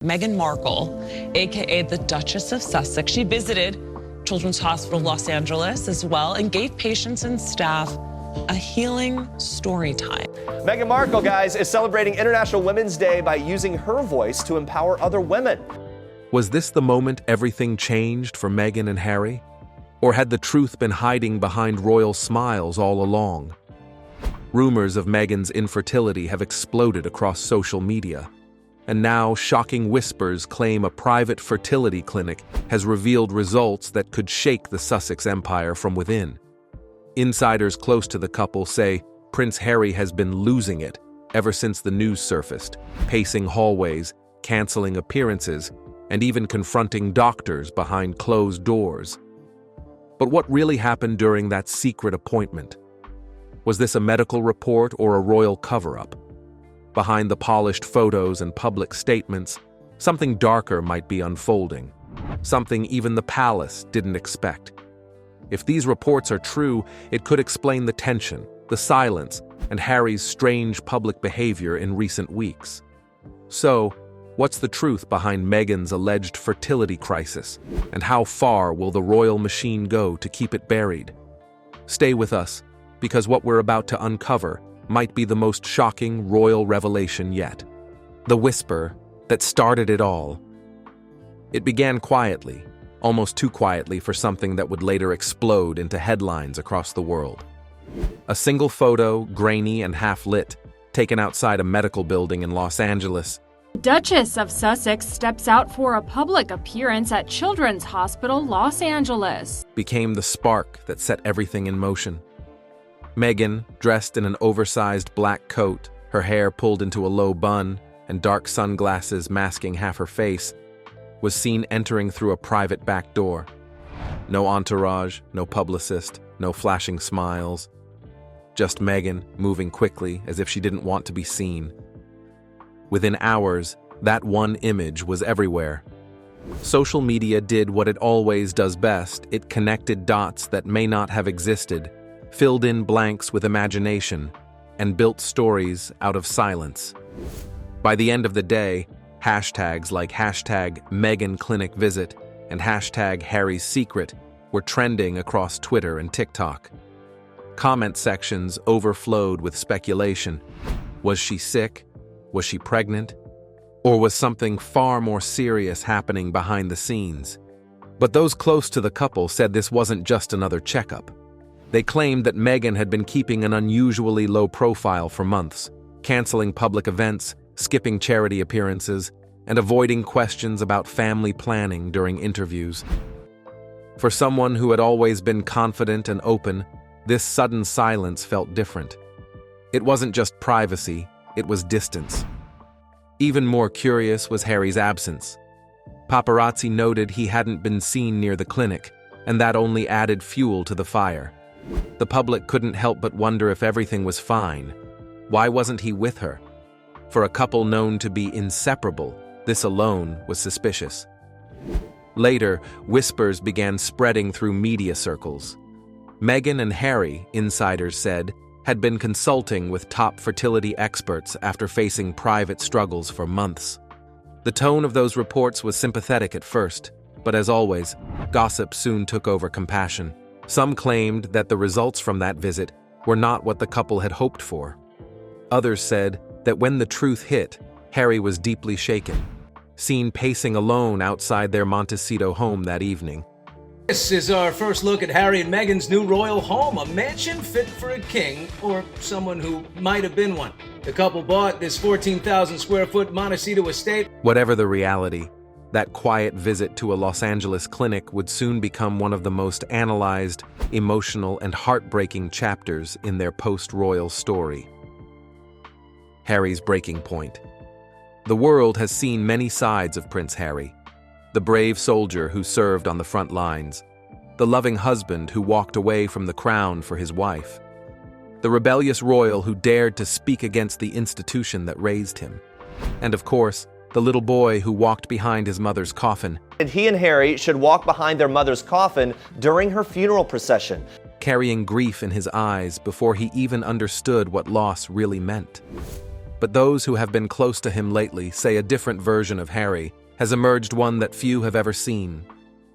Meghan Markle, aka the Duchess of Sussex, she visited Children's Hospital Los Angeles as well and gave patients and staff a healing story time. Meghan Markle, guys, is celebrating International Women's Day by using her voice to empower other women. Was this the moment everything changed for Meghan and Harry? Or had the truth been hiding behind royal smiles all along? Rumors of Meghan's infertility have exploded across social media. And now shocking whispers claim a private fertility clinic has revealed results that could shake the Sussex empire from within. Insiders close to the couple say Prince Harry has been losing it ever since the news surfaced, pacing hallways, canceling appearances, and even confronting doctors behind closed doors. But what really happened during that secret appointment? Was this a medical report or a royal cover-up? Behind the polished photos and public statements, something darker might be unfolding, something even the palace didn't expect. If these reports are true, it could explain the tension, the silence, and Harry's strange public behavior in recent weeks. So, what's the truth behind Meghan's alleged fertility crisis, and how far will the royal machine go to keep it buried? Stay with us, because what we're about to uncover might be the most shocking royal revelation yet. The whisper that started it all. It began quietly, almost too quietly for something that would later explode into headlines across the world. A single photo, grainy and half-lit, taken outside a medical building in Los Angeles. Duchess of Sussex steps out for a public appearance at Children's Hospital Los Angeles. Became the spark that set everything in motion. Meghan, dressed in an oversized black coat, her hair pulled into a low bun, and dark sunglasses masking half her face, was seen entering through a private back door. No entourage, no publicist, no flashing smiles. Just Meghan, moving quickly as if she didn't want to be seen. Within hours, that one image was everywhere. Social media did what it always does best. It connected dots that may not have existed, filled in blanks with imagination, and built stories out of silence. By the end of the day, hashtags like #MeghanClinicVisit and #Harry'sSecret were trending across Twitter and TikTok. Comment sections overflowed with speculation. Was she sick? Was she pregnant? Or was something far more serious happening behind the scenes? But those close to the couple said this wasn't just another checkup. They claimed that Meghan had been keeping an unusually low profile for months, canceling public events, skipping charity appearances, and avoiding questions about family planning during interviews. For someone who had always been confident and open, this sudden silence felt different. It wasn't just privacy, it was distance. Even more curious was Harry's absence. Paparazzi noted he hadn't been seen near the clinic, and that only added fuel to the fire. The public couldn't help but wonder if everything was fine. Why wasn't he with her? For a couple known to be inseparable, this alone was suspicious. Later, whispers began spreading through media circles. Meghan and Harry, insiders said, had been consulting with top fertility experts after facing private struggles for months. The tone of those reports was sympathetic at first, but as always, gossip soon took over compassion. Some claimed that the results from that visit were not what the couple had hoped for. Others said that when the truth hit, Harry was deeply shaken, seen pacing alone outside their Montecito home that evening. This is our first look at Harry and Meghan's new royal home, a mansion fit for a king, or someone who might have been one. The couple bought this 14,000 square foot Montecito estate. Whatever the reality, that quiet visit to a Los Angeles clinic would soon become one of the most analyzed, emotional, and heartbreaking chapters in their post-royal story. Harry's breaking point. The world has seen many sides of Prince Harry. The brave soldier who served on the front lines, the loving husband who walked away from the crown for his wife, the rebellious royal who dared to speak against the institution that raised him, and of course, the little boy who walked behind his mother's coffin. And he and Harry should walk behind their mother's coffin during her funeral procession, carrying grief in his eyes before he even understood what loss really meant. But those who have been close to him lately say a different version of Harry has emerged, one that few have ever seen.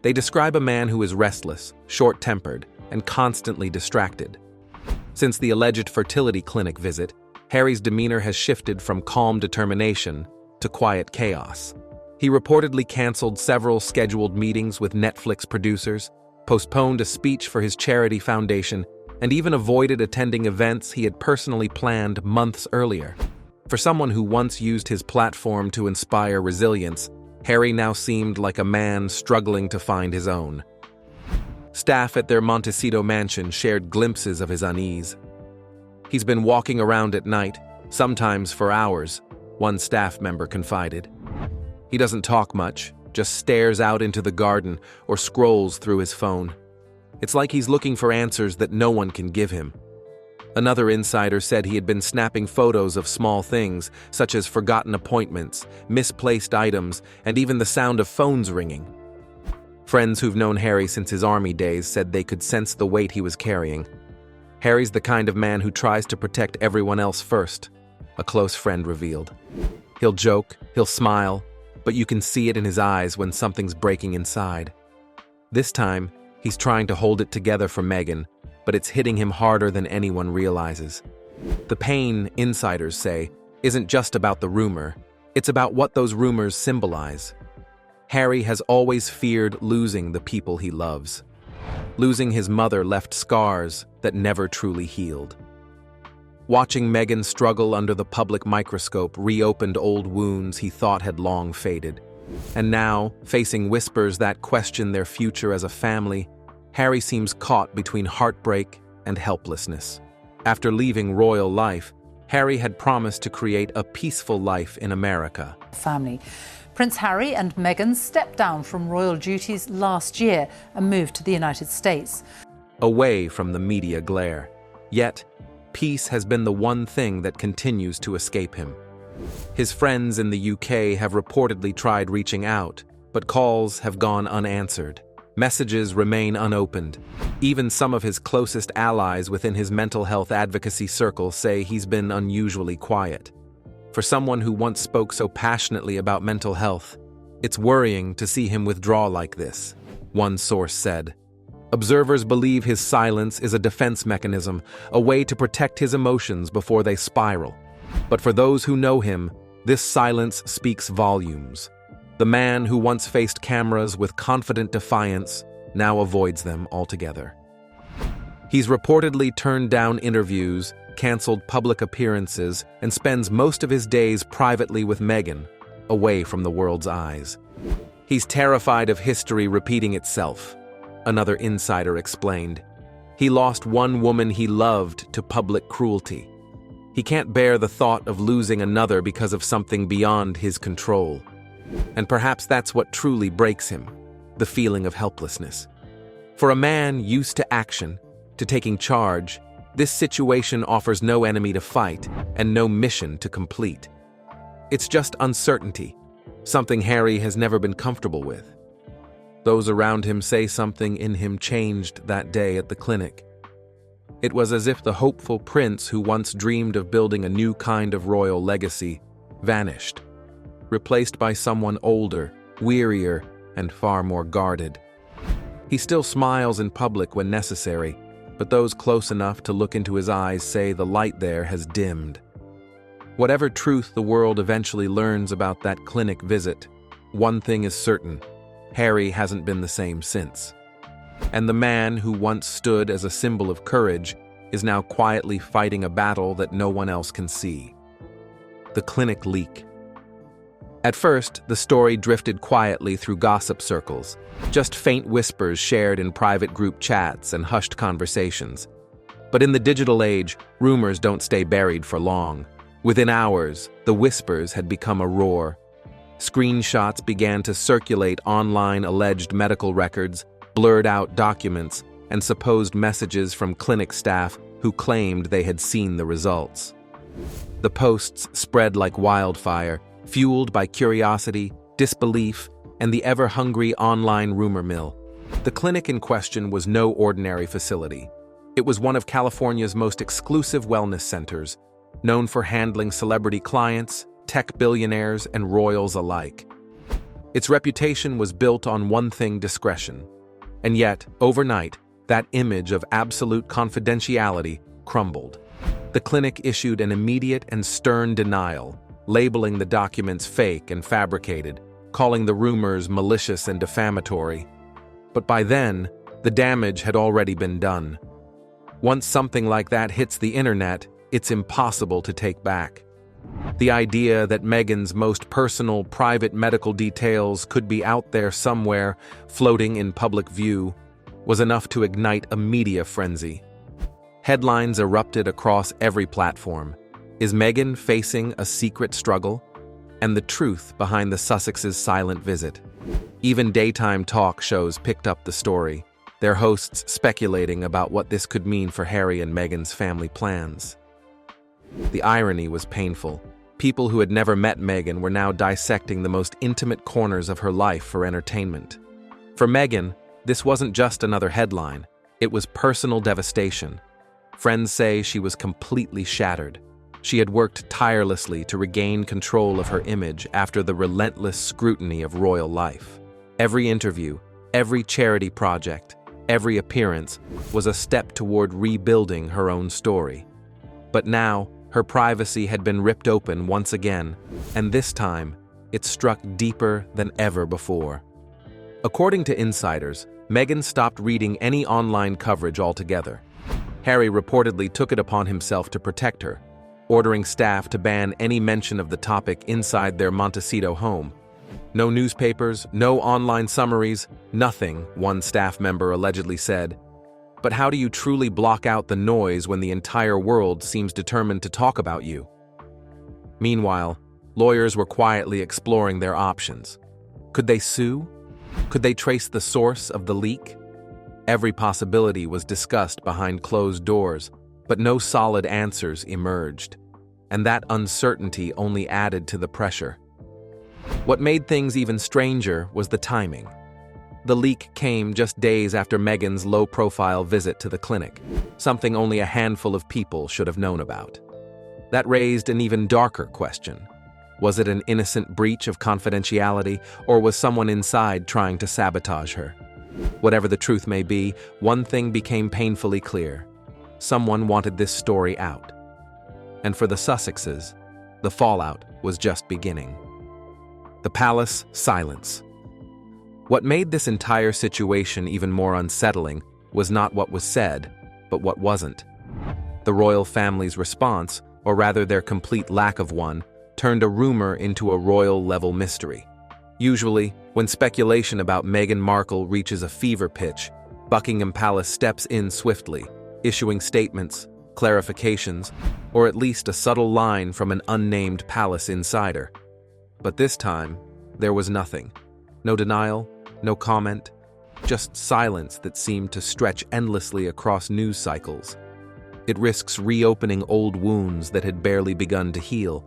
They describe a man who is restless, short-tempered, and constantly distracted. Since the alleged fertility clinic visit, Harry's demeanor has shifted from calm determination to quiet chaos. He reportedly canceled several scheduled meetings with Netflix producers, postponed a speech for his charity foundation, and even avoided attending events he had personally planned months earlier. For someone who once used his platform to inspire resilience, Harry now seemed like a man struggling to find his own. Staff at their Montecito mansion shared glimpses of his unease. He's been walking around at night, sometimes for hours, one staff member confided. He doesn't talk much, just stares out into the garden or scrolls through his phone. It's like he's looking for answers that no one can give him. Another insider said he had been snapping photos of small things, such as forgotten appointments, misplaced items, and even the sound of phones ringing. Friends who've known Harry since his army days said they could sense the weight he was carrying. Harry's the kind of man who tries to protect everyone else first, a close friend revealed. He'll joke, he'll smile, but you can see it in his eyes when something's breaking inside. This time, he's trying to hold it together for Meghan, but it's hitting him harder than anyone realizes. The pain, insiders say, isn't just about the rumor, it's about what those rumors symbolize. Harry has always feared losing the people he loves. Losing his mother left scars that never truly healed. Watching Meghan struggle under the public microscope reopened old wounds he thought had long faded. And now, facing whispers that question their future as a family, Harry seems caught between heartbreak and helplessness. After leaving royal life, Harry had promised to create a peaceful life in America. Family. Prince Harry and Meghan stepped down from royal duties last year and moved to the United States. Away from the media glare. Yet, peace has been the one thing that continues to escape him. His friends in the UK have reportedly tried reaching out, but calls have gone unanswered. Messages remain unopened. Even some of his closest allies within his mental health advocacy circle say he's been unusually quiet. For someone who once spoke so passionately about mental health, it's worrying to see him withdraw like this, one source said. Observers believe his silence is a defense mechanism, a way to protect his emotions before they spiral. But for those who know him, this silence speaks volumes. The man who once faced cameras with confident defiance now avoids them altogether. He's reportedly turned down interviews, canceled public appearances, and spends most of his days privately with Meghan, away from the world's eyes. He's terrified of history repeating itself, another insider explained. He lost one woman he loved to public cruelty. He can't bear the thought of losing another because of something beyond his control. And perhaps that's what truly breaks him, the feeling of helplessness. For a man used to action, to taking charge, this situation offers no enemy to fight and no mission to complete. It's just uncertainty, something Harry has never been comfortable with. Those around him say something in him changed that day at the clinic. It was as if the hopeful prince who once dreamed of building a new kind of royal legacy vanished, replaced by someone older, wearier, and far more guarded. He still smiles in public when necessary, but those close enough to look into his eyes say the light there has dimmed. Whatever truth the world eventually learns about that clinic visit, one thing is certain: Harry hasn't been the same since. And the man who once stood as a symbol of courage is now quietly fighting a battle that no one else can see. The clinic leak. At first, the story drifted quietly through gossip circles, just faint whispers shared in private group chats and hushed conversations. But in the digital age, rumors don't stay buried for long. Within hours, the whispers had become a roar. Screenshots began to circulate online alleged medical records, blurred out documents, and supposed messages from clinic staff who claimed they had seen the results. The posts spread like wildfire, fueled by curiosity, disbelief, and the ever-hungry online rumor mill. The clinic in question was no ordinary facility. It was one of California's most exclusive wellness centers, known for handling celebrity clients, tech billionaires, and royals alike. Its reputation was built on one thing: discretion. And yet, overnight, that image of absolute confidentiality crumbled. The clinic issued an immediate and stern denial, labeling the documents fake and fabricated, calling the rumors malicious and defamatory. But by then, the damage had already been done. Once something like that hits the internet, it's impossible to take back. The idea that Meghan's most personal, private medical details could be out there somewhere, floating in public view, was enough to ignite a media frenzy. Headlines erupted across every platform. Is Meghan facing a secret struggle? And the truth behind the Sussexes' silent visit. Even daytime talk shows picked up the story, their hosts speculating about what this could mean for Harry and Meghan's family plans. The irony was painful. People who had never met Meghan were now dissecting the most intimate corners of her life for entertainment. For Meghan, this wasn't just another headline, it was personal devastation. Friends say she was completely shattered. She had worked tirelessly to regain control of her image after the relentless scrutiny of royal life. Every interview, every charity project, every appearance was a step toward rebuilding her own story. But now, her privacy had been ripped open once again, and this time, it struck deeper than ever before. According to insiders, Meghan stopped reading any online coverage altogether. Harry reportedly took it upon himself to protect her, ordering staff to ban any mention of the topic inside their Montecito home. No newspapers, no online summaries, nothing, one staff member allegedly said. But how do you truly block out the noise when the entire world seems determined to talk about you? Meanwhile, lawyers were quietly exploring their options. Could they sue? Could they trace the source of the leak? Every possibility was discussed behind closed doors, but no solid answers emerged. And that uncertainty only added to the pressure. What made things even stranger was the timing. The leak came just days after Meghan's low-profile visit to the clinic, something only a handful of people should have known about. That raised an even darker question. Was it an innocent breach of confidentiality, or was someone inside trying to sabotage her? Whatever the truth may be, one thing became painfully clear. Someone wanted this story out. And for the Sussexes, the fallout was just beginning. The palace silence. What made this entire situation even more unsettling was not what was said, but what wasn't. The royal family's response, or rather their complete lack of one, turned a rumor into a royal-level mystery. Usually, when speculation about Meghan Markle reaches a fever pitch, Buckingham Palace steps in swiftly, issuing statements, clarifications, or at least a subtle line from an unnamed palace insider. But this time, there was nothing. No denial, no comment, just silence that seemed to stretch endlessly across news cycles. It risks reopening old wounds that had barely begun to heal.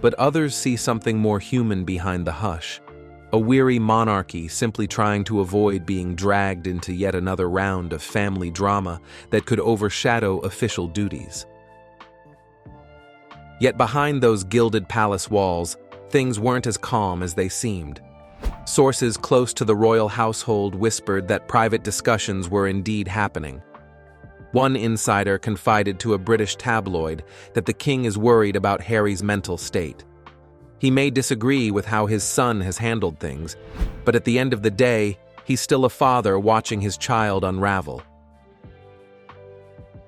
But others see something more human behind the hush. A weary monarchy simply trying to avoid being dragged into yet another round of family drama that could overshadow official duties. Yet behind those gilded palace walls, things weren't as calm as they seemed. Sources close to the royal household whispered that private discussions were indeed happening. One insider confided to a British tabloid that the king is worried about Harry's mental state. He may disagree with how his son has handled things, but at the end of the day, he's still a father watching his child unravel.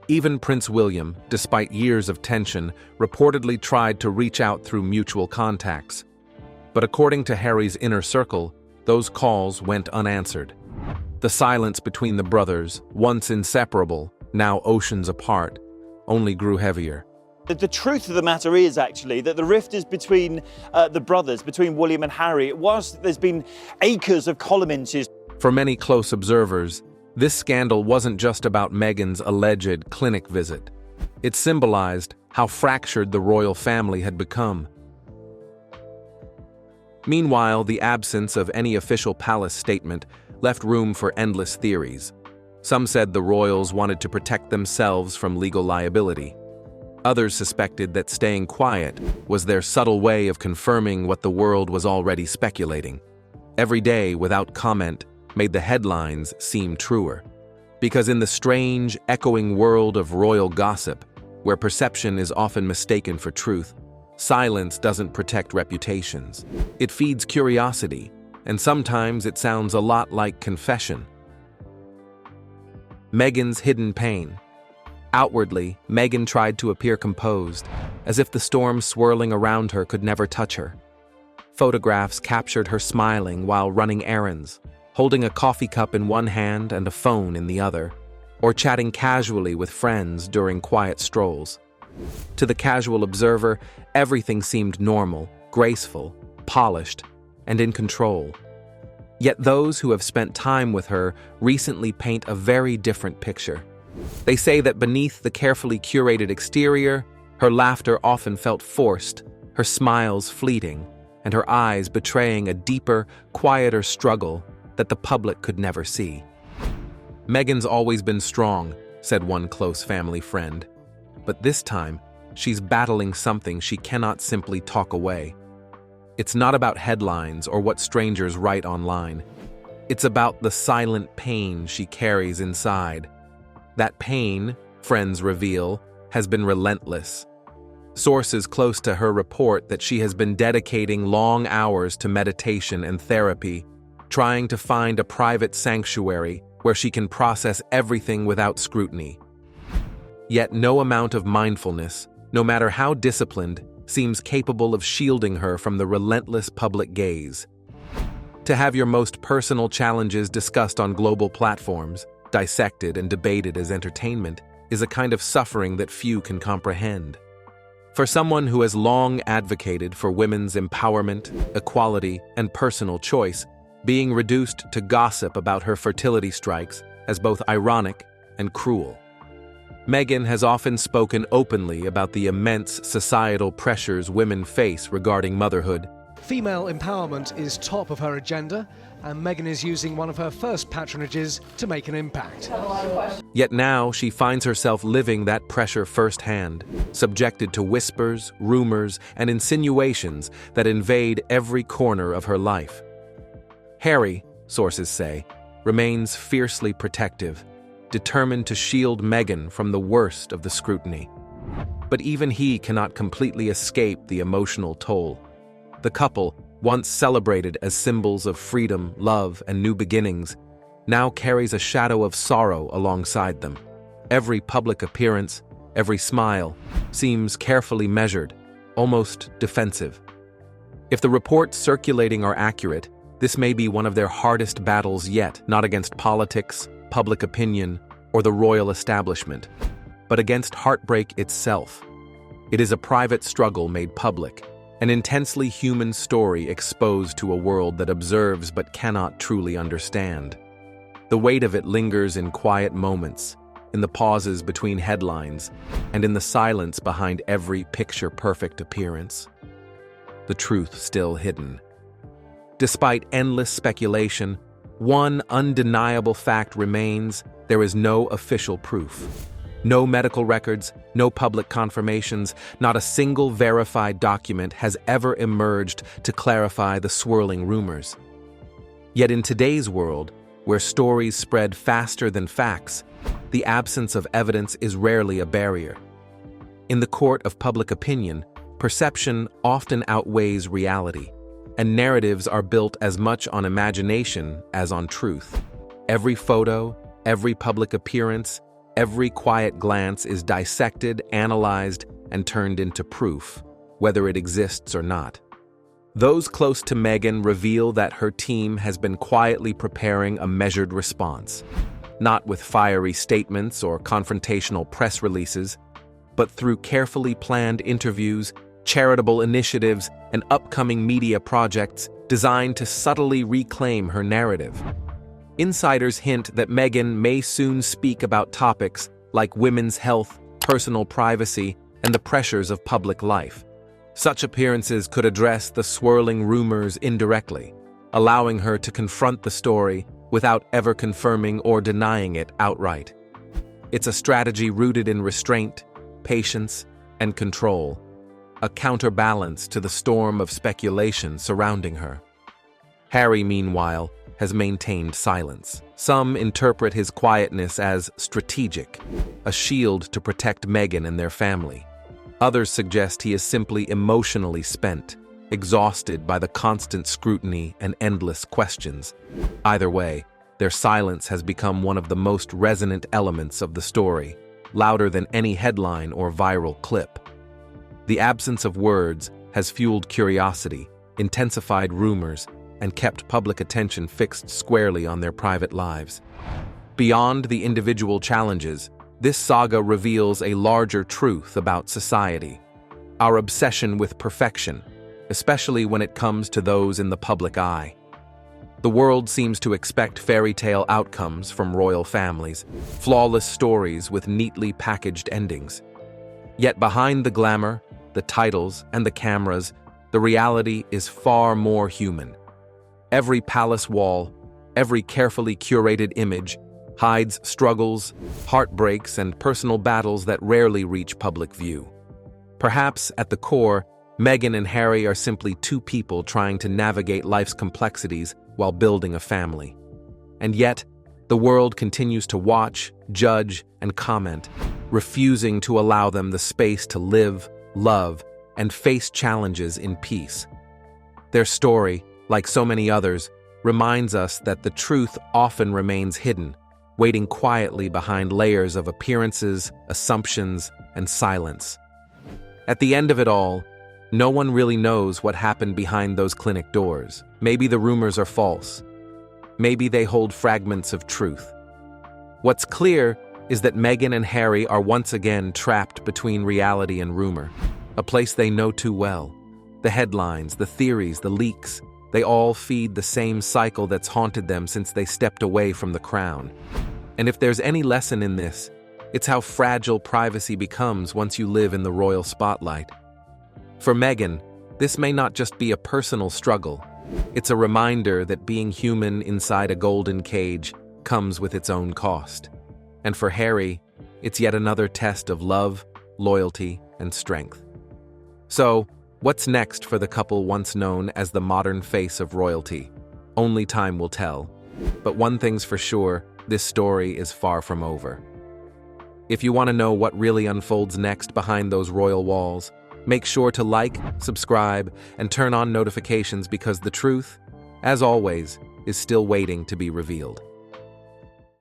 Even Prince William, despite years of tension, reportedly tried to reach out through mutual contacts. But according to Harry's inner circle, those calls went unanswered. The silence between the brothers, once inseparable, now oceans apart, only grew heavier. The truth of the matter is actually that the rift is between the brothers, between William and Harry. Whilst there's been acres of column inches. For many close observers, this scandal wasn't just about Meghan's alleged clinic visit. It symbolized how fractured the royal family had become. Meanwhile, the absence of any official palace statement left room for endless theories. Some said the royals wanted to protect themselves from legal liability. Others suspected that staying quiet was their subtle way of confirming what the world was already speculating. Every day without comment made the headlines seem truer. Because in the strange, echoing world of royal gossip, where perception is often mistaken for truth, silence doesn't protect reputations. It feeds curiosity, and sometimes it sounds a lot like confession. Meghan's hidden pain. Outwardly, Meghan tried to appear composed, as if the storm swirling around her could never touch her. Photographs captured her smiling while running errands, holding a coffee cup in one hand and a phone in the other, or chatting casually with friends during quiet strolls. To the casual observer, everything seemed normal, graceful, polished, and in control. Yet those who have spent time with her recently paint a very different picture. They say that beneath the carefully curated exterior, her laughter often felt forced, her smiles fleeting, and her eyes betraying a deeper, quieter struggle that the public could never see. "Meghan's always been strong," said one close family friend. But this time, she's battling something she cannot simply talk away. It's not about headlines or what strangers write online. It's about the silent pain she carries inside. That pain, friends reveal, has been relentless. Sources close to her report that she has been dedicating long hours to meditation and therapy, trying to find a private sanctuary where she can process everything without scrutiny. Yet no amount of mindfulness, no matter how disciplined, seems capable of shielding her from the relentless public gaze. To have your most personal challenges discussed on global platforms, dissected and debated as entertainment, is a kind of suffering that few can comprehend. For someone who has long advocated for women's empowerment, equality, and personal choice, being reduced to gossip about her fertility strikes as both ironic and cruel. Meghan has often spoken openly about the immense societal pressures women face regarding motherhood. Female empowerment is top of her agenda, and Meghan is using one of her first patronages to make an impact. Yet now she finds herself living that pressure firsthand, subjected to whispers, rumors, and insinuations that invade every corner of her life. Harry, sources say, remains fiercely protective, determined to shield Meghan from the worst of the scrutiny. But even he cannot completely escape the emotional toll. The couple, once celebrated as symbols of freedom, love, and new beginnings, now carries a shadow of sorrow alongside them. Every public appearance, every smile, seems carefully measured, almost defensive. If the reports circulating are accurate, this may be one of their hardest battles yet, not against politics, public opinion, or the royal establishment, but against heartbreak itself. It is a private struggle made public, an intensely human story exposed to a world that observes but cannot truly understand. The weight of it lingers in quiet moments, in the pauses between headlines, and in the silence behind every picture-perfect appearance. The truth still hidden. Despite endless speculation, one undeniable fact remains: there is no official proof. No medical records, no public confirmations, not a single verified document has ever emerged to clarify the swirling rumors. Yet in today's world, where stories spread faster than facts, the absence of evidence is rarely a barrier. In the court of public opinion, perception often outweighs reality, and narratives are built as much on imagination as on truth. Every photo, every public appearance, every quiet glance is dissected, analyzed, and turned into proof, whether it exists or not. Those close to Meghan reveal that her team has been quietly preparing a measured response, not with fiery statements or confrontational press releases, but through carefully planned interviews, charitable initiatives, and upcoming media projects designed to subtly reclaim her narrative. Insiders hint that Meghan may soon speak about topics like women's health, personal privacy, and the pressures of public life. Such appearances could address the swirling rumors indirectly, allowing her to confront the story without ever confirming or denying it outright. It's a strategy rooted in restraint, patience, and control, a counterbalance to the storm of speculation surrounding her. Harry, meanwhile, has maintained silence. Some interpret his quietness as strategic, a shield to protect Meghan and their family. Others suggest he is simply emotionally spent, exhausted by the constant scrutiny and endless questions. Either way, their silence has become one of the most resonant elements of the story, louder than any headline or viral clip. The absence of words has fueled curiosity, intensified rumors, and kept public attention fixed squarely on their private lives. Beyond the individual challenges, this saga reveals a larger truth about society: our obsession with perfection, especially when it comes to those in the public eye. The world seems to expect fairy tale outcomes from royal families, flawless stories with neatly packaged endings. Yet behind the glamour, the titles, and the cameras, the reality is far more human. Every palace wall, every carefully curated image, hides struggles, heartbreaks, and personal battles that rarely reach public view. Perhaps, at the core, Meghan and Harry are simply two people trying to navigate life's complexities while building a family. And yet, the world continues to watch, judge, and comment, refusing to allow them the space to live, love, and face challenges in peace. Their story, like so many others, reminds us that the truth often remains hidden, waiting quietly behind layers of appearances, assumptions, and silence. At the end of it all, no one really knows what happened behind those clinic doors. Maybe the rumors are false. Maybe they hold fragments of truth. What's clear is that Meghan and Harry are once again trapped between reality and rumor, a place they know too well. The headlines, the theories, the leaks, they all feed the same cycle that's haunted them since they stepped away from the crown. And if there's any lesson in this, it's how fragile privacy becomes once you live in the royal spotlight. For Meghan, this may not just be a personal struggle. It's a reminder that being human inside a golden cage comes with its own cost. And for Harry, it's yet another test of love, loyalty, and strength. So, what's next for the couple once known as the modern face of royalty? Only time will tell. But one thing's for sure, this story is far from over. If you want to know what really unfolds next behind those royal walls, make sure to like, subscribe, and turn on notifications because the truth, as always, is still waiting to be revealed.